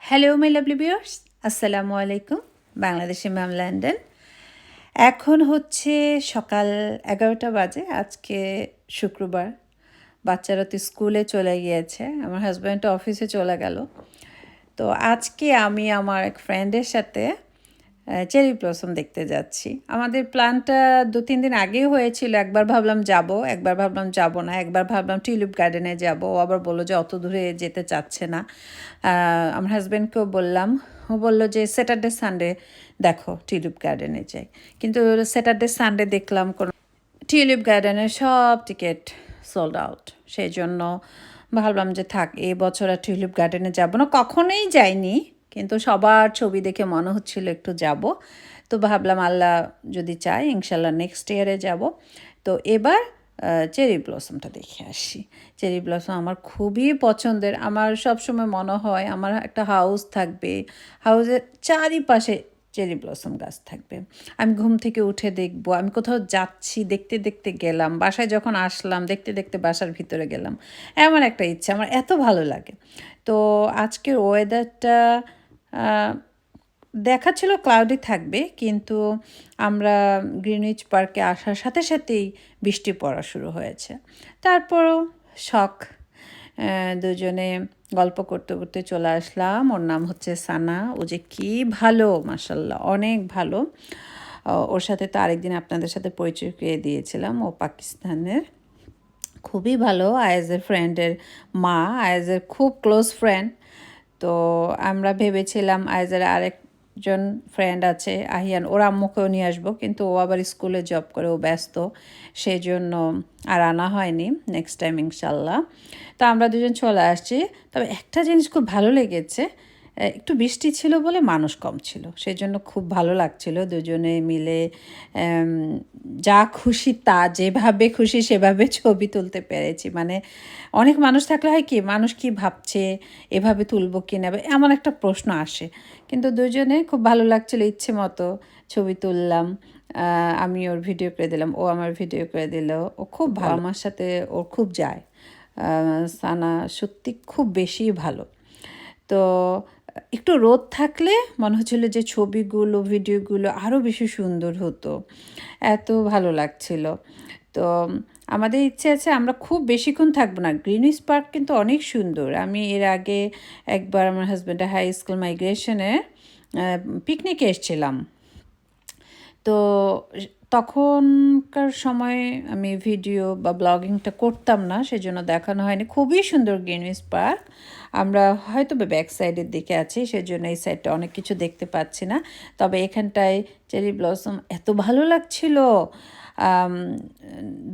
Hello my lovely viewers, আসসালামু আলাইকুম। বাংলাদেশে ম্যাম লন্ডন। এখন হচ্ছে সকাল 11টা বাজে। আজকে শুক্রবার। বাচ্চারা তো স্কুলে চলে গিয়েছে, আমার হাজব্যান্ড অফিসে চলে গেল। তো আজকে আমি আমার এক ফ্রেন্ডের সাথে চেরি ব্লসম দেখতে যাচ্ছি। আমাদের প্ল্যানটা 2-3 দিন আগেই হয়েছিল। একবার ভাবলাম যাব, একবার ভাবলাম যাব না, একবার ভাবলাম টিউলিপ গার্ডেনে যাব। ও আবার বললো যে অত দূরে যেতে চাচ্ছে না। আমার হাজব্যান্ডকেও বললাম, ও বললো যে স্যাটারডে সানডে দেখো টিউলিপ গার্ডেনে যাই। কিন্তু স্যাটারডে সানডে দেখলাম কোনো টিউলিপ গার্ডেনের সব টিকিট সোল্ড আউট। সেই জন্য ভাবলাম যে থাক, এই বছর আর টিউলিপ গার্ডেনে যাব না। কখনোই যাইনি, কিন্তু সবার ছবি দেখে মনে হচ্ছিল একটু যাব। তো ভাবলাম আল্লাহ যদি চায় ইনশাল্লাহ নেক্সট ইয়ারে যাব। তো এবার চেরি ব্লসমটা দেখে আসি। চেরি ব্লসম আমার খুবই পছন্দের। আমার সবসময় মনে হয় আমার একটা হাউস থাকবে, হাউসের চারিপাশে চেরি ব্লসম গাছ থাকবে। আমি ঘুম থেকে উঠে দেখব, আমি কোথাও যাচ্ছি দেখতে দেখতে গেলাম, বাসায় যখন আসলাম দেখতে দেখতে বাসার ভিতরে গেলাম, এমন একটা ইচ্ছা আমার এত ভালো লাগে। তো আজকের ওয়েদারটা দেখাচ্ছিল ক্লাউডি থাকবে, কিন্তু আমরা গ্রিনউইচ পার্কে আসার সাথে সাথেই বৃষ্টি পড়া শুরু হয়েছে। তারপরও শখ, দুজনে গল্প করতে করতে চলে আসলাম। ওর নাম হচ্ছে সানা। ও যে কী ভালো, মাশাল্লাহ অনেক ভালো। ওর সাথে তো আরেকদিন আপনাদের সাথে পরিচয় করিয়ে দিয়েছিলাম। ও পাকিস্তানের, খুবই ভালো। আয়েজের ফ্রেন্ডের মা, আয়েজের খুব ক্লোজ ফ্রেন্ড। তো আমরা ভেবেছিলাম আয়েজের আরেকজন ফ্রেন্ড আছে আহিয়ান, ওর আম্মুকেও নিয়ে আসবো, কিন্তু ও আবার স্কুলে জব করে, ও ব্যস্ত, সেই জন্য আর আনা হয়নি। নেক্সট টাইম ইনশাল্লাহ। তো আমরা দুজন চলে আসছি। তবে একটা জিনিস খুব ভালো লেগেছে, একটু বৃষ্টি ছিল বলে মানুষ কম ছিল, সেই জন্য খুব ভালো লাগছিল। দুজনে মিলে যা খুশি তা, যেভাবে খুশি সেভাবে ছবি তুলতে পেরেছি। মানে অনেক মানুষ থাকলে হয় কি, মানুষ কি ভাবছে, এভাবে তুলবো কি না, এমন একটা প্রশ্ন আসে। কিন্তু দুজনে খুব ভালো লাগছিল, ইচ্ছে মতো ছবি তুললাম। আমি ওর ভিডিও করে দিলাম, ও আমার ভিডিও করে দিল। ও খুব ভালো, আমার সাথে ওর খুব যায়। সানা সত্যি খুব বেশি ভালো। তো একটু রোদ থাকলে মনে হচ্ছিল যে ছবিগুলো ভিডিওগুলো আরও বেশি সুন্দর হতো, এত ভালো লাগছিল। তো আমাদের ইচ্ছে আছে আমরা খুব বেশিক্ষণ থাকবো না। গ্রিনউইচ পার্ক কিন্তু অনেক সুন্দর। আমি এর আগে একবার আমার হাজব্যান্ডের হাই স্কুল মাইগ্রেশনে পিকনিকে এসেছিলাম। তো তখনকার সময় আমি ভিডিও বা ব্লগিংটা করতাম না, সেজন্য দেখানো হয়নি। খুবই সুন্দর গ্রিনউইচ পার্ক। আমরা হয়তো ব্যাক সাইডের দিকে আছি, সেজন্য এই সাইডটা অনেক কিছু দেখতে পাচ্ছি না। তবে এখানটায় চেরি ব্লসম এত ভালো লাগছিল।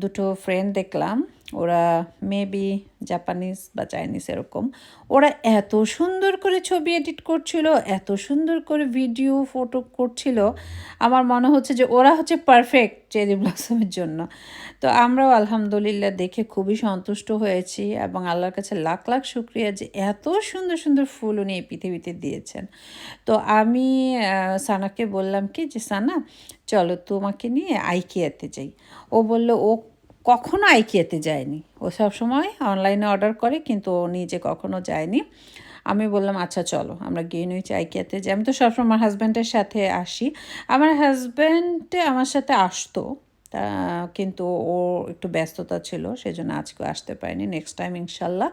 দুটো ফ্রেন্ড দেখলাম, ওরা মেবি জাপানিজ বা চাইনিজ এরকম। ওরা এত সুন্দর করে ছবি এডিট করছিল, এত সুন্দর করে ভিডিও ফটো করছিল, আমার মনে হচ্ছে যে ওরা হচ্ছে পারফেক্ট চেরি ব্লসমের জন্য। তো আমরাও আলহামদুলিল্লাহ দেখে খুবই সন্তুষ্ট হয়েছি, এবং আল্লাহর কাছে লাখ লাখ শুক্রিয়া যে এত সুন্দর সুন্দর ফুল উনি এই পৃথিবীতে দিয়েছেন। তো আমি সানাকে বললাম কি যে সানা চলো তোমাকে নিয়ে আইকিয়াতে যাই। ও বলল ও কখনো আইকিয়াতে যায়নি, ও সবসময় অনলাইনে অর্ডার করে, কিন্তু ও নিজে কখনো যায়নি। আমি বললাম আচ্ছা চলো আমরা গ্রিনউইচ আইকিয়াতে যাই। আমি তো সবসময় আমার হাজব্যান্ডের সাথে আসি। আমার হাজব্যান্ড আমার সাথে আসতো, কিন্তু ও একটু ব্যস্ততা ছিল, সেজন্য আজকেও আসতে পারিনি। নেক্সট টাইম ইনশাল্লাহ।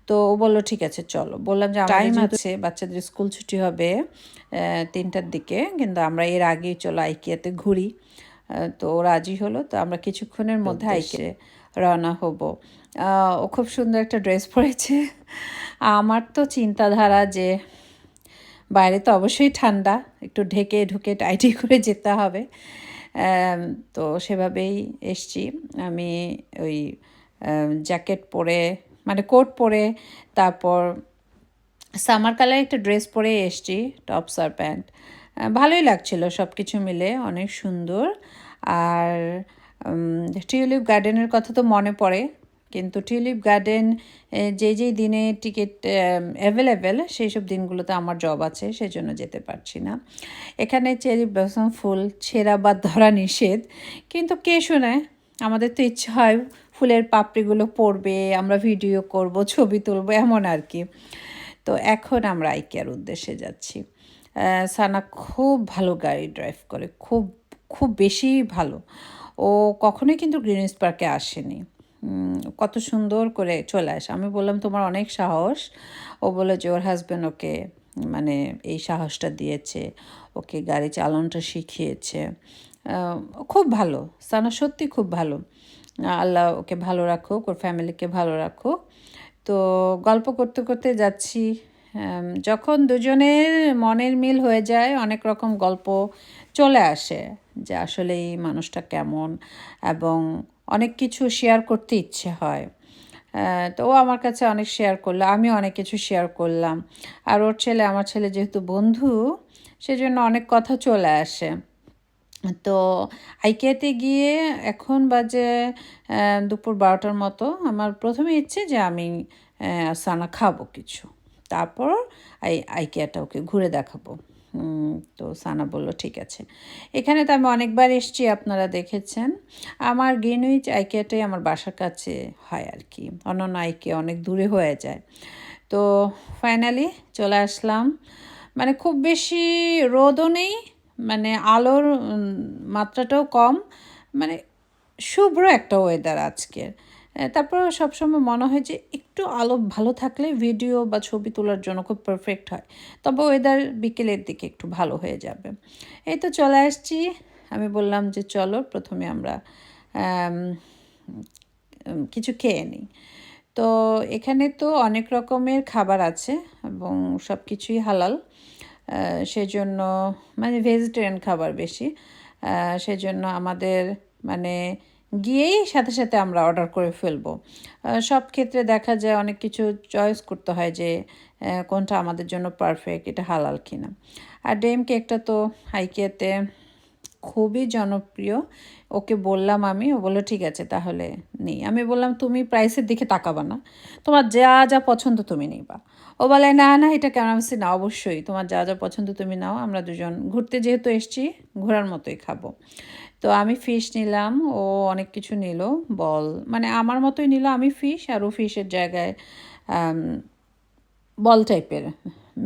তো ও বললো ঠিক আছে চলো। বললাম যে টাইম আছে, বাচ্চাদের স্কুল ছুটি হবে 3টার দিকে, কিন্তু আমরা এর আগেই চলো আইকিয়াতে ঘুরি। তো ও রাজি হলো। তো আমরা কিছুক্ষণের মধ্যে আইকিয়াতে রওনা হব। ও খুব সুন্দর একটা ড্রেস পরেছে। আমার তো চিন্তাধারা যে বাইরে তো অবশ্যই ঠান্ডা, একটু ঢেকে ঢুকে টাইটি করে যেতে হবে। তো সেভাবেই এসছি। আমি ওই জ্যাকেট পরে, মানে কোট পরে, তারপর সামার কালার একটা ড্রেস পরে এসছি, টপস আর প্যান্ট। ভালোই লাগছিল, সব কিছু মিলে অনেক সুন্দর। আর টিউলিপ গার্ডেনের কথা তো মনে পড়ে, কিন্তু টিউলিপ গার্ডেন যেই দিনে টিকিট অ্যাভেলেবেল সেই সব দিনগুলোতে আমার জব আছে, সেই জন্য যেতে পারছি না। এখানে চেরি ব্লসম ফুল ছেঁড়া বা ধরা নিষেধ, কিন্তু কে শোনায়, আমাদের তো ইচ্ছা হয় ফুলের পাপড়িগুলো পড়বে, আমরা ভিডিও করব, ছবি তুলব, এমন আর কি। তো এখন আমরা আইকিয়ার উদ্দেশ্যে যাচ্ছি। সানা খুব ভালো গাড়ি ড্রাইভ করে, খুব খুব বেশি ভালো। ও কখনোই কিন্তু গ্রিনউইচ পার্কে আসেনি। কত সুন্দর করে চলে আসে। আমি বললাম তোমার অনেক সাহস। ও বলে যে ওর হাজব্যান্ড ওকে মানে এই সাহসটা দিয়েছে, ওকে গাড়ি চালানোটা শিখিয়েছে। খুব ভালো, সানা সত্যি খুব ভালো। আল্লাহ ওকে ভালো রাখুক, ওর ফ্যামিলিকে ভালো রাখুক। তো গল্প করতে করতে যাচ্ছি। যখন দুজনের মনের মিল হয়ে যায় অনেক রকম গল্প চলে আসে যে আসলে এই মানুষটা কেমন, এবং অনেক কিছু শেয়ার করতে ইচ্ছে হয়। তো ও আমার কাছে অনেক শেয়ার করলো, আমিও অনেক কিছু শেয়ার করলাম। আর ওর ছেলে আমার ছেলে যেহেতু বন্ধু, সেজন্য অনেক কথা চলে আসে। তো আইকিয়াতে গিয়ে এখন বাজে দুপুর 12টার মতো। আমার প্রথমে ইচ্ছে যে আমি সানা খাবো কিছু, তারপর আইকিয়াটা ওকে ঘুরে দেখাবো। তো সানা বলল ঠিক আছে। এখানে তো আমি অনেকবার এসেছি, আপনারা দেখেছেন। আমার গ্রিনউইচ আইকিয়াটাই আমার বাসার কাছে হয় আর কি, অন্যান্য আইকিয়া অনেক দূরে হয়ে যায়। তো ফাইনালি চলে আসলাম। মানে খুব বেশি রোদও নেই, মানে আলোর মাত্রাটাও কম, মানে শুভ্র একটা ওয়েদার আজকের। তারপর সবসময় মনে হয় যে একটু আলো ভালো থাকলে ভিডিও বা ছবি তোলার জন্য খুব পারফেক্ট হয়। তবে ওয়েদার বিকেলের দিকে একটু ভালো হয়ে যাবে। এই তো চলে আসছি। আমি বললাম যে চলো প্রথমে আমরা কিছু খেয়ে নিই। তো এখানে তো অনেক রকমের খাবার আছে এবং সব কিছুই হালাল। সেজন্য মানে ভেজিটেরিয়ান খাবার বেশি। সেজন্য আমাদের মানে গিয়েই সাথে সাথে আমরা অর্ডার করে ফেলবো। সব ক্ষেত্রে দেখা যায় অনেক কিছু চয়েস করতে হয় যে কোনটা আমাদের জন্য পারফেক্ট, এটা হালাল কিনা। আর ডেম কেকটা তো আইকিয়াতে খুবই জনপ্রিয়। ওকে বললাম আমি, ও বললো ঠিক আছে তাহলে নিই। আমি বললাম তুমি প্রাইসের দিকে তাকাবা না, তোমার যা যা পছন্দ তুমি নিবা। ও বলে না না এটা কেন, আমি বলছি না অবশ্যই তোমার যা যা পছন্দ তুমি নাও, আমরা দুজন ঘুরতে যেহেতু এসছি ঘোরার মতোই খাবো। তো আমি ফিশ নিলাম, ও অনেক কিছু নিল, বল মানে আমার মতোই নিল। আমি ফিশ আর ও ফিশের জায়গায় বল টাইপের,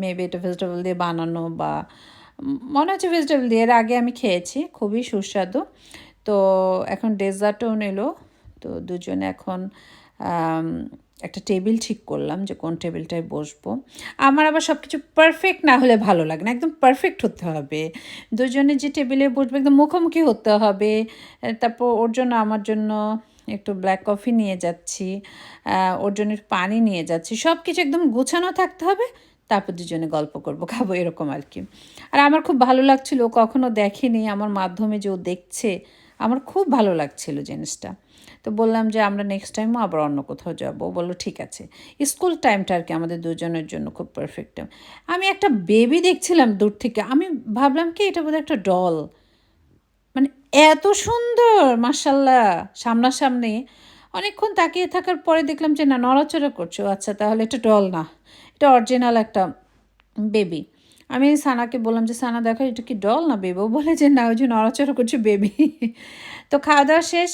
মেবি এটা ভেজিটেবল দিয়ে বানানো বা মনে হচ্ছে ভেজিটেবল দিয়ে। এর আগে আমি খেয়েছি, খুবই সুস্বাদু। তো এখন ডেজার্টও নিল। তো দুজনে এখন একটা টেবিল ঠিক করলাম যে কোন টেবিলটায় বসবো। আমার আবার সব কিছু পারফেক্ট না হলে ভালো লাগে না, একদম পারফেক্ট হতে হবে। দুজনে যে টেবিলে বসবো একদম মুখোমুখি হতে হবে। তারপর ওর জন্য আমার জন্য একটু ব্ল্যাক কফি নিয়ে যাচ্ছি, ওর জন্য পানি নিয়ে যাচ্ছি। সব কিছু একদম গোছানো থাকতে হবে, তারপর দুজনে গল্প করবো খাবো এরকম আর কি। আর আমার খুব ভালো লাগছিল, কখনো দেখেনি আমার মাধ্যমে যে ও দেখছে, আমার খুব ভালো লাগছিল জিনিসটা। তো বললাম যে আমরা নেক্সট টাইমও আবার অন্য কোথাও যাবো। বললো ঠিক আছে। স্কুল টাইমটা আর কি আমাদের দুজনের জন্য খুব পারফেক্ট টাইম। আমি একটা বেবি দেখছিলাম দূর থেকে, আমি ভাবলাম কি এটা বোধহয় একটা ডল, মানে এত সুন্দর মাশাল্লাহ সামনাসামনি। অনেকক্ষণ তাকিয়ে থাকার পরে দেখলাম যে না নড়াচড়া করছো, আচ্ছা তাহলে এটা ডল না, এটা অরিজিনাল একটা বেবি। আমি সানাকে বললাম যে সানা দেখো এটা কি ডল না বেবি, ও বলে যে না ওই যে নড়াচড়া করছে বেবি। তো খাওয়া দাওয়া শেষ।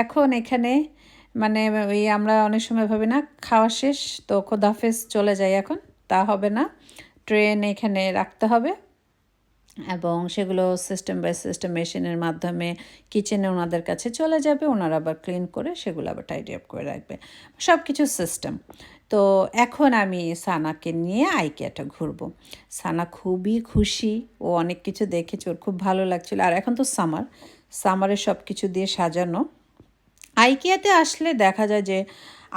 এখন এখানে মানে ওই আমরা অনেক সময় ভাবি না খাওয়া শেষ তো খোদাফেজ চলে যাই, এখন তা হবে না। ট্রেন এখানে রাখতে হবে এবং সেগুলো সিস্টেম বাই সিস্টেম মেশিনের মাধ্যমে কিচেনে ওনাদের কাছে চলে যাবে, ওনারা আবার ক্লিন করে সেগুলো আবার টাইডি আপ করে রাখবে, সব কিছু সিস্টেম। তো এখন আমি সানাকে নিয়ে আইকিয়াটা ঘুরবো। সানা খুবই খুশি, ও অনেক কিছু দেখেছে, ওর খুব ভালো লাগছিল। আর এখন তো সামারে সব কিছু দিয়ে সাজানো। আইকিয়াতে আসলে দেখা যায় যে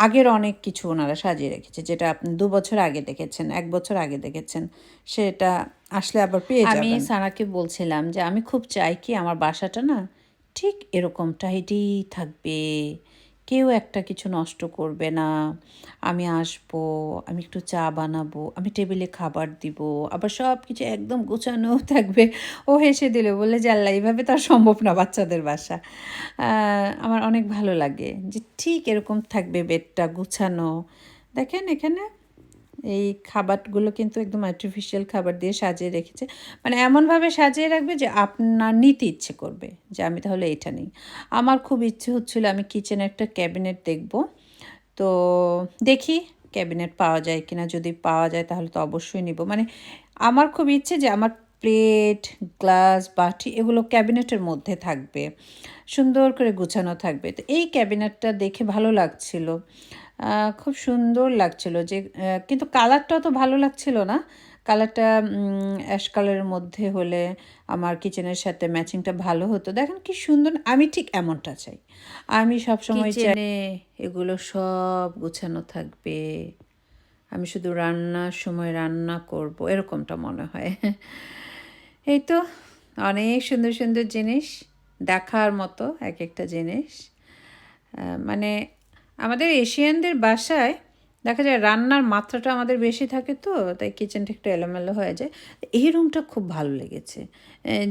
আগের অনেক কিছু ওনারা সাজিয়ে রেখেছে, যেটা আপনি 2 বছর আগে দেখেছেন, 1 বছর আগে দেখেছেন, সেটা আসলে আবার পেয়ে যাবেন। আমি সানাকে বলছিলাম যে আমি খুব চাই কি আমার বাসাটা না ঠিক এরকম টাইডি থাকবে, কেউ একটা কিছু নষ্ট করবে না। আমি আসবো, আমি একটু চা বানাবো, আমি টেবিলে খাবার দিব, আবার সব কিছু একদম গোছানো থাকবে। ও হেসে দিল, বললে যে আল্লাহ এইভাবে তো আর সম্ভব না বাচ্চাদের বাসা। আমার অনেক ভালো লাগে যে ঠিক এরকম থাকবে, বেডটা গুছানো। দেখেন এখানে এই খাবারগুলো কিন্তু একদম আর্টিফিশিয়াল খাবার দিয়ে সাজিয়ে রেখেছে, মানে এমনভাবে সাজিয়ে রাখবে যে আপনার নিতে ইচ্ছে করবে যে আমি তাহলে এটা নিই। আমার খুব ইচ্ছে হচ্ছিল আমি কিচেনে একটা ক্যাবিনেট দেখব, তো দেখি ক্যাবিনেট পাওয়া যায় কিনা, যদি পাওয়া যায় তাহলে তো অবশ্যই নিব। মানে আমার খুব ইচ্ছে যে আমার প্লেট, গ্লাস, বাটি এগুলো ক্যাবিনেটের মধ্যে থাকবে, সুন্দর করে গুছানো থাকবে। তো এই ক্যাবিনেটটা দেখে ভালো লাগছিল, খুব সুন্দর লাগছিল যে, কিন্তু কালারটাও তো ভালো লাগছিল না। কালারটা অ্যাশ কালারের মধ্যে হলে আমার কিচেনের সাথে ম্যাচিংটা ভালো হতো। দেখেন কি সুন্দর, আমি ঠিক এমনটা চাই। আমি সবসময় চাই কিচেনে এগুলো সব গুছানো থাকবে, আমি শুধু রান্নার সময় রান্না করব, এরকমটা মনে হয়। এই তো অনেক সুন্দর সুন্দর জিনিস, দেখার মতো এক একটা জিনিস। মানে আমাদের এশিয়ানদের বাসায় দেখা যায় রান্নার মাত্রাটা আমাদের বেশি থাকে, তো তাই কিচেনটা একটু এলোমেলো হয়ে যায়। এই রুমটা খুব ভালো লেগেছে,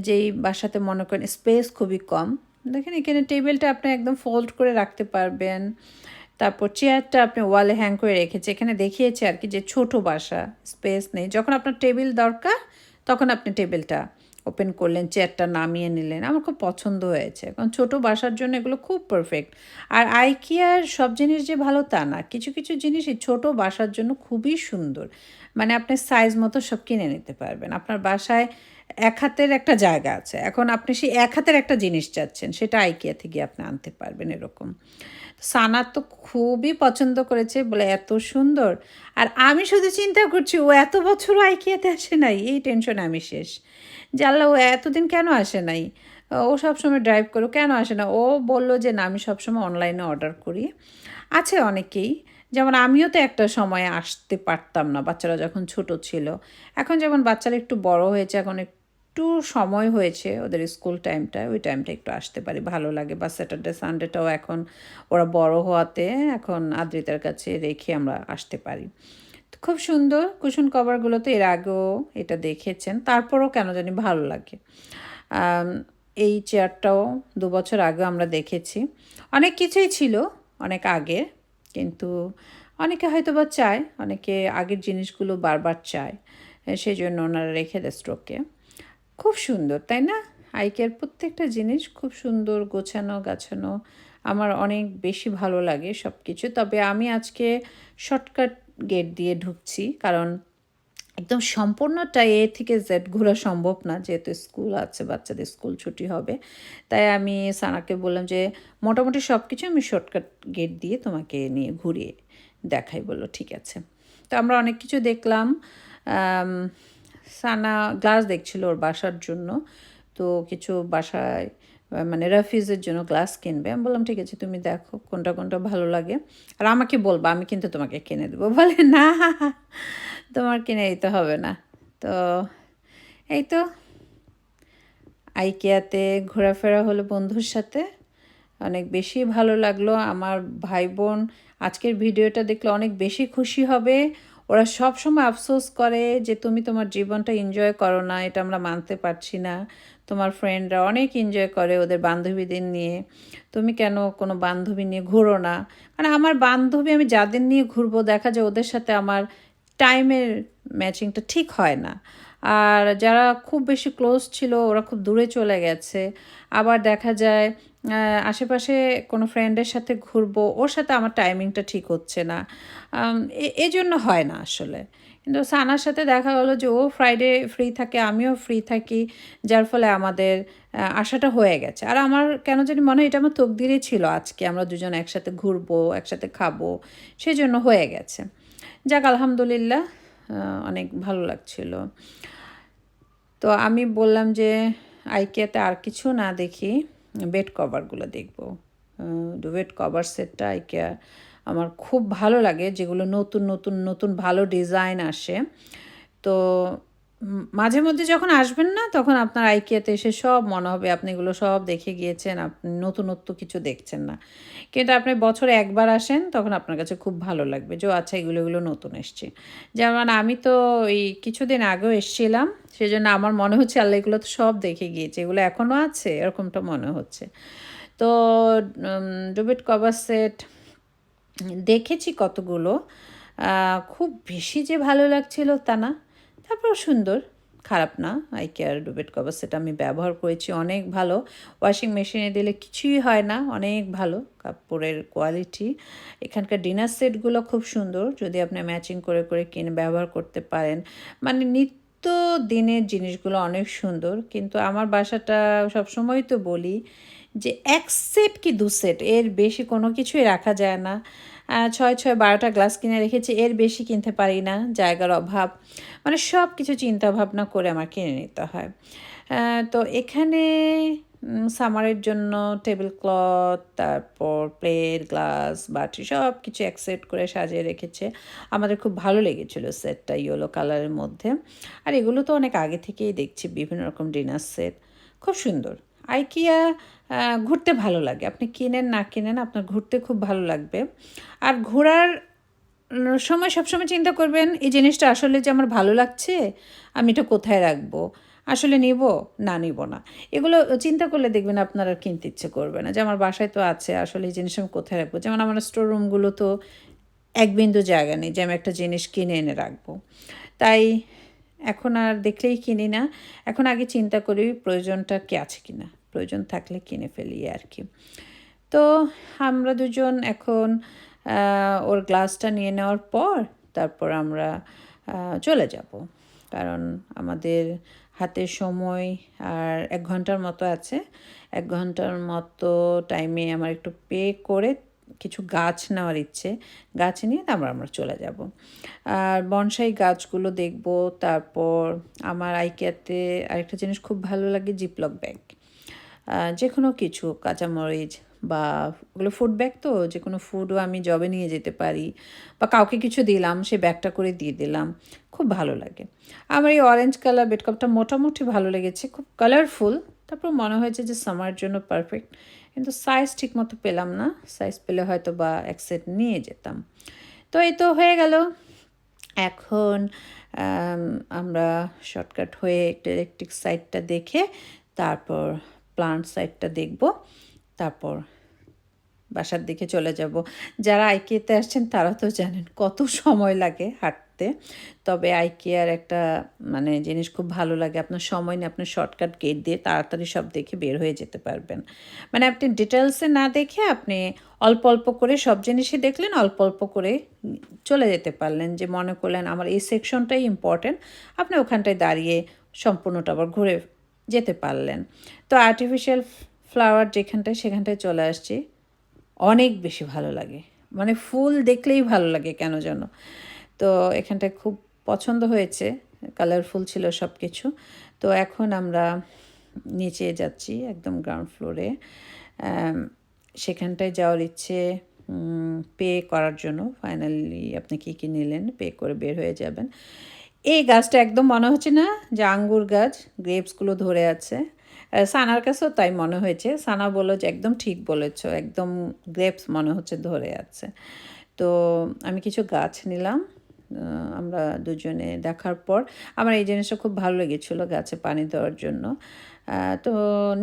যেই বাসাতে মনে করেন স্পেস খুবই কম। দেখেন এখানে টেবিলটা আপনি একদম ফোল্ড করে রাখতে পারবেন, তারপর চেয়ারটা আপনি ওয়ালে হ্যাং করে রেখেছে। এখানে দেখিয়েছে আর কি যে ছোট বাসা, স্পেস নেই, যখন আপনার টেবিল দরকার তখন আপনি টেবিলটা ওপেন করলেন, চেয়ারটা নামিয়ে নিলেন। আমার খুব পছন্দ হয়েছে, কারণ ছোটো বাসার জন্য এগুলো খুব পারফেক্ট। আর আইকিয়ার সব জিনিস যে ভালো তা না, কিছু কিছু জিনিস এই ছোটো বাসার জন্য খুবই সুন্দর। মানে আপনি সাইজ মতো সব কিনে নিতে পারবেন। আপনার বাসায় এক হাতের একটা জায়গা আছে, এখন আপনি সেই এক হাতের একটা জিনিস চাচ্ছেন, সেটা আইকিয়া থেকে আপনি আনতে পারবেন এরকম। সানা তো খুবই পছন্দ করেছে, বলে এত সুন্দর। আর আমি শুধু চিন্তা করছি ও এত বছরও আইকিয়াতে আসে নাই, এই টেনশনে আমি শেষ। যে আল্লাহ, ও এতদিন কেন আসে নাই, ও সবসময় ড্রাইভ করো, কেন আসে না? ও বলল যে না, আমি সবসময় অনলাইনে অর্ডার করি। আছে অনেকেই, যেমন আমিও তো একটা সময়ে আসতে পারতাম না, বাচ্চারা যখন ছোট ছিল। এখন যেমন বাচ্চারা একটু বড় হয়েছে, এখন একটু সময় হয়েছে ওদের স্কুল টাইমটা, ওই টাইমটা একটু আসতে পারি, ভালো লাগে। বা স্যাটারডে সানডেটাও এখন ওরা বড় হওয়াতে এখন আদ্রিতার কাছে রেখে আমরা আসতে পারি। খুব সুন্দর কুশন কভারগুলো, তো এর আগেও এটা দেখেছেন, তারপরও কেন জানি ভালো লাগে। এই চেয়ারটাও 2 বছর আগে আমরা দেখেছি। অনেক কিছুই ছিল অনেক আগে, কিন্তু অনেকে হয়তো বা চায়, অনেকে আগের জিনিসগুলো বারবার চায়, সেই জন্য ওনারা রেখে দেয় স্টকে। খুব সুন্দর, তাই না? আইকের প্রত্যেকটা জিনিস খুব সুন্দর, গোছানো গাছানো, আমার অনেক বেশি ভালো লাগে সব কিছু। তবে আমি আজকে শর্টকাট গেট দিয়ে ঢুকছি, কারণ একদম সম্পূর্ণটা এ থেকে জেড ঘোরা সম্ভব না, যেহেতু স্কুল আছে, বাচ্চাদের স্কুল ছুটি হবে। তাই আমি সানাকে বললাম যে মোটামুটি সব কিছু আমি শর্টকাট গেট দিয়ে তোমাকে নিয়ে ঘুরিয়ে দেখাই। বললো ঠিক আছে। তো আমরা অনেক কিছু দেখলাম। সানা গ্লাস দেখছিল ওর বাসার জন্য, তো কিছু বাসায় মানে রাফিজের জন্য গ্লাস কিনবে। আমি বললাম ঠিক আছে, তুমি দেখো কোনটা কোনটা ভালো লাগে, আর আমাকে বলবা, আমি কিন্তু তোমাকে কিনে দেবো। বলে না, তোমার কিনে দিতে হবে না। তো এই তো আইকিয়াতে ঘোরাফেরা হলো বন্ধুর সাথে, অনেক বেশি ভালো লাগলো। আমার ভাই বোন আজকের ভিডিওটা দেখলে অনেক বেশি খুশি হবে। ওরা সব সময় আফসোস করে যে তুমি তোমার জীবনটা এনজয় করো না, এটা আমরা মানতে পারছি না। তোমার ফ্রেন্ডরা অনেক এনজয় করে ওদের বান্ধবীদের নিয়ে, তুমি কেন কোনো বান্ধবী নিয়ে ঘুরো না? মানে আমার বান্ধবী, আমি যাদের নিয়ে ঘুরবো দেখা যায় ওদের সাথে আমার টাইমের ম্যাচিংটা ঠিক হয় না। আর যারা খুব বেশি ক্লোজ ছিল ওরা খুব দূরে চলে গেছে। আবার দেখা যায় আশেপাশে কোনো ফ্রেন্ডের সাথে ঘুরবো, ওর সাথে আমার টাইমিংটা ঠিক হচ্ছে না, এজন্য হয় না আসলে। কিন্তু সানার সাথে দেখা হলো যে ও ফ্রাইডে ফ্রি থাকে, আমিও ফ্রি থাকি, যার ফলে আমাদের আশাটা হয়ে গেছে। আর আমার কেন জানি মনে হয় এটা আমার তকদিরই ছিল, আজকে আমরা দুজন একসাথে ঘুরবো, একসাথে খাবো, সেই জন্য হয়ে গেছে। যাক আলহামদুলিল্লাহ, অনেক ভালো লাগছিল। তো আমি বললাম যে আইকিয়াতে আর কিছু না দেখি, বেড কভারগুলো দেখবো। বেড কভার সেটটা আইকিয়া আমার খুব ভালো লাগে, যেগুলো নতুন নতুন নতুন ভালো ডিজাইন আসে। তো মাঝে মধ্যে যখন আসবেন না, তখন আপনার আইকিয়াতে এসে সব মনে হবে আপনি এগুলো সব দেখে গিয়েছেন, আপনি নতুনত্ব কিছু দেখছেন না। কিন্তু আপনি বছরে একবার আসেন, তখন আপনার কাছে খুব ভালো লাগবে যে আচ্ছা এগুলো এগুলো নতুন এসছে। যেমন আমি তো এই কিছুদিন আগেও এসেছিলাম, সেজন্য আমার মনে হচ্ছে আল্লাহ এগুলো তো সব দেখে গিয়েছে, এগুলো এখনও আছে এরকমটা মনে হচ্ছে। তো ডুবেট কভার সেট দেখেছি কতগুলো, খুব বেশি যে ভালো লাগছিল তা না, তারপর সুন্দর, খারাপ না। আইকিয়ার ডুবেট কভার সেট আমি ব্যবহার করেছি, অনেক ভালো। ওয়াশিং মেশিনে দিলে কিছুই হয় না, অনেক ভালো কাপড়ের কোয়ালিটি। এখানকার ডিনার সেটগুলো খুব সুন্দর, যদি আপনি ম্যাচিং করে করে কিনে ব্যবহার করতে পারেন। মানে নিত্য দিনের জিনিসগুলো অনেক সুন্দর। কিন্তু আমার বাসাটা সবসময় তো বলি যে ১ সেট কি ২ সেট, এর বেশি কোনো কিছুই রাখা যায় না। ৬-৬-১২টা গ্লাস কিনে রেখেছি, এর বেশি কিনতে পারি না, জায়গার অভাব। মানে সব কিছু চিন্তা ভাবনা করে আমার কিনে নিতে হয়। তো এখানে সামারের জন্য টেবিল ক্লথ, তারপর প্লেট, গ্লাস, বাটি সব কিছু এক সেট করে সাজিয়ে রেখেছে। আমাদের খুব ভালো লেগেছিল সেটটা ইয়েলো কালারের মধ্যে। আর এগুলো তো অনেক আগে থেকেই দেখছি, বিভিন্ন রকম ডিনার সেট, খুব সুন্দর। আইকিয়া ঘুরতে ভালো লাগে, আপনি কিনেন না কিনেন আপনার ঘুরতে খুব ভালো লাগবে। আর ঘোরার সময় সবসময় চিন্তা করবেন এই জিনিসটা আসলে যে আমার ভালো লাগছে, আমি এটা কোথায় রাখবো, আসলে নিব না নিব না, এগুলো চিন্তা করলে দেখবেন আপনার আর কিনতে ইচ্ছে করবে না। যে আমার বাসায় তো আছে, আসলে এই জিনিস আমি কোথায় রাখবো। যেমন আমার স্টোর রুমগুলো তো এক বিন্দু জায়গা নেই যে আমি একটা জিনিস কিনে এনে রাখবো। তাই এখন আর দেখলেই কিনি না, এখন আগে চিন্তা করি প্রয়োজনটা কি আছে কি না, প্রয়োজন থাকলে কিনে ফেলি আর কি। তো আমরা দুজন এখন ওর গ্লাসটা নিয়ে নেওয়ার পর তারপর আমরা চলে যাব, কারণ আমাদের হাতে সময় আর ১ ঘন্টার মতো আছে। ১ ঘন্টার মতো টাইমে আমার একটু পে করে কিছু গাছ নেওয়ার ইচ্ছে, গাছ নিয়ে তারপর আমরা চলে যাব। আর বনসাই গাছগুলো দেখব। তারপর আমার আইকিয়াতে আরেকটা জিনিস খুব ভালো লাগে, জিপলক ব্যাগ। যে কোনো কিছু কাঁচামরিচ বা ওগুলো ফুড ব্যাগ, তো যে কোনো ফুডও আমি জবে নিয়ে যেতে পারি, বা কাউকে কিছু দিলাম সে ব্যাগটা করে দিয়ে দিলাম, খুব ভালো লাগে। আমার এই অরেঞ্জ কালার বেডকাপটা মোটামুটি ভালো লেগেছে, খুব কালারফুল। তারপর মনে হয়েছে যে সামার জন্য পারফেক্ট, কিন্তু সাইজ ঠিক মতো পেলাম না, সাইজ পেলে হয়তো বা এক সেট নিয়ে যেতাম। তো এই তো হয়ে গেল। এখন আমরা শর্টকাট হয়ে একটু ইলেকট্রিক সাইডটা দেখে তারপর প্লান্ট সাইডটা দেখব, তারপর বাসার দিকে চলে যাব। যারা আইকিয়াতে আসছেন তারা তো জানেন কত সময় লাগে হাঁটতে। তবে আইকিয়ার একটা মানে জিনিস খুব ভালো লাগে, আপনার সময় নিয়ে আপনার শর্টকাট গেট দিয়ে তাড়াতাড়ি সব দেখে বের হয়ে যেতে পারবেন। মানে আপনি ডিটেলসে না দেখে আপনি অল্প অল্প করে সব জিনিসই দেখলেন, অল্প অল্প করে চলে যেতে পারলেন। যে মনে করলেন আমার এই সেকশনটাই ইম্পর্ট্যান্ট, আপনি ওখানটায় দাঁড়িয়ে সম্পূর্ণটা আবার ঘুরে যেতে পারলেন। তো আর্টিফিশিয়াল ফ্লাওয়ার যেখানটায় সেখানটায় চলে আসছি, অনেক বেশি ভালো লাগে, মানে ফুল দেখলেই ভালো লাগে কেন যেন। তো এখানটায় খুব পছন্দ হয়েছে, কালারফুল ছিল সব কিছু। তো এখন আমরা নিচে যাচ্ছি একদম গ্রাউন্ড ফ্লোরে, সেখানটায় যাওয়ার ইচ্ছে পে করার জন্য। ফাইনালি আপনি কী কী নিলেন পে করে বের হয়ে যাবেন। এই গাছটা একদম মনে হচ্ছে না যে আঙ্গুর গাছ, গ্রেপসগুলো ধরে আছে। সানার কাছেও তাই মনে হয়েছে, সানা বললো যে একদম ঠিক বলেছ, একদম গ্রেপস মনে হচ্ছে ধরে আছে। তো আমি কিছু গাছ নিলাম। আমরা দুজনে দেখার পর আমার এই জিনিসটা খুব ভালো লেগেছিলো, গাছে পানি দেওয়ার জন্য। তো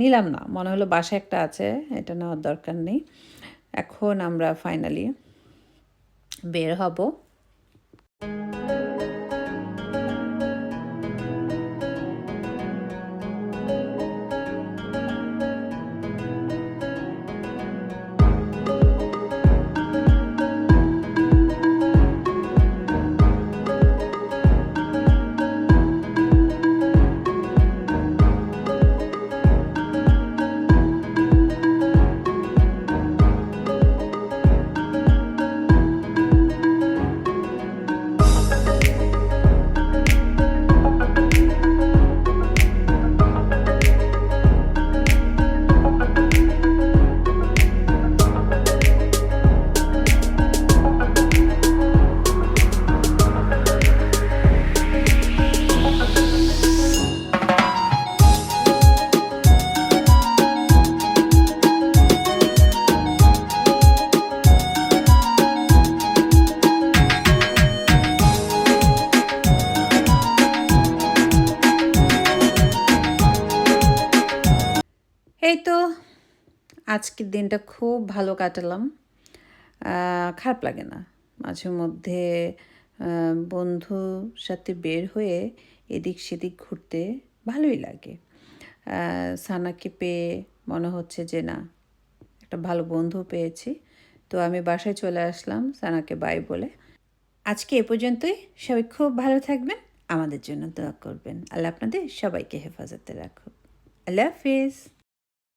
নিলাম না, মনে হলো বাসায় একটা আছে, এটা নেওয়ার দরকার নেই। এখন আমরা ফাইনালি বের হব। এই তো আজকের দিনটা খুব ভালো কাটালাম, খারাপ লাগে না। মাঝে মধ্যে বন্ধুর সাথে বের হয়ে এদিক সেদিক ঘুরতে ভালোই লাগে। সানাকে পেয়ে মনে হচ্ছে যে না, একটা ভালো বন্ধু পেয়েছি। তো আমি বাসায় চলে আসলাম সানাকে বাই বলে। আজকে এ পর্যন্তই। সবাই খুব ভালো থাকবেন, আমাদের জন্য দোয়া করবেন। আল্লাহ আপনাদের সবাইকে হেফাজতে রাখুক। আল্লাহ হাফিজ।